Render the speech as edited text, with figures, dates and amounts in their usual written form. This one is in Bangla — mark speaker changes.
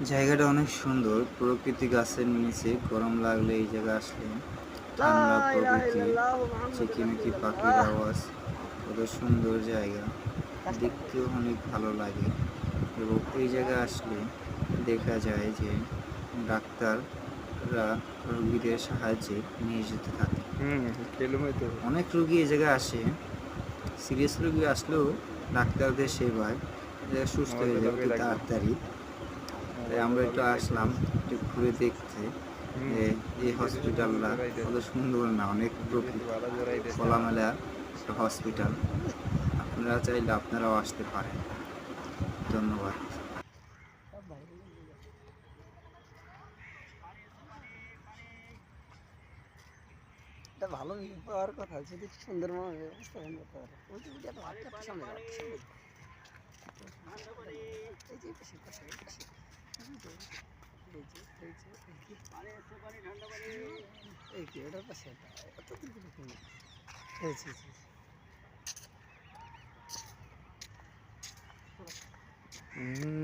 Speaker 1: জায়গাটা অনেক সুন্দর, প্রকৃতি গাছের নিচে, গরম লাগলে এই জায়গায় আসলে
Speaker 2: লা
Speaker 1: ঠান্ডা
Speaker 2: ইলাহা
Speaker 1: প্রকৃতি,
Speaker 2: ইল্লাল্লাহু মুহাম্মাদুর
Speaker 1: চিকিমিকি পাখির
Speaker 2: রাসূলুল্লাহ।
Speaker 1: আওয়াজ, কত সুন্দর জায়গা,
Speaker 2: কাজটা করো।
Speaker 1: দেখতেও অনেক ভালো লাগে। এবং এই জায়গায় আসলে দেখা যায় যে ডাক্তাররা রোগীদের সাহায্যে নিয়োজিত থাকে।
Speaker 2: খেলুমই তো।
Speaker 1: অনেক রোগী এই জায়গায় আসে, সিরিয়াস রোগী আসলেও ডাক্তারদের সেবায় সুস্থ
Speaker 2: মোবাইল
Speaker 1: হয়ে যায়
Speaker 2: চালাবে
Speaker 1: অতি
Speaker 2: রাখবো।
Speaker 1: তাড়াতাড়ি। তাই
Speaker 2: মোবাইল
Speaker 1: আমরা একটু
Speaker 2: চালাবে রাখবো।
Speaker 1: আসলাম একটু ঘুরে দেখতে যে এই
Speaker 2: নিজের সুন্দর
Speaker 1: হসপিটালটা কত
Speaker 2: জোড়াইতেছে।
Speaker 1: সুন্দর না, অনেক
Speaker 2: নিজের
Speaker 1: প্রকৃতি
Speaker 2: ভালো জোড়াইতেছে আমার।
Speaker 1: খোলামেলা একটা হসপিটাল। আপনারা চাইলে আপনারাও আসতে পারেন। ধন্যবাদ।
Speaker 2: সব বাইরে নিয়ে গেছে। এটা ভালো ভিউ পাওয়ার কথা যদি সুন্দর মনে অবস্থা করতে পারে ওই যে এত হাতটা সামনে যাও সামনে এই যে পাশে পাশে পাশে এই কি ওটার পাশে এত দূর কোনো হুম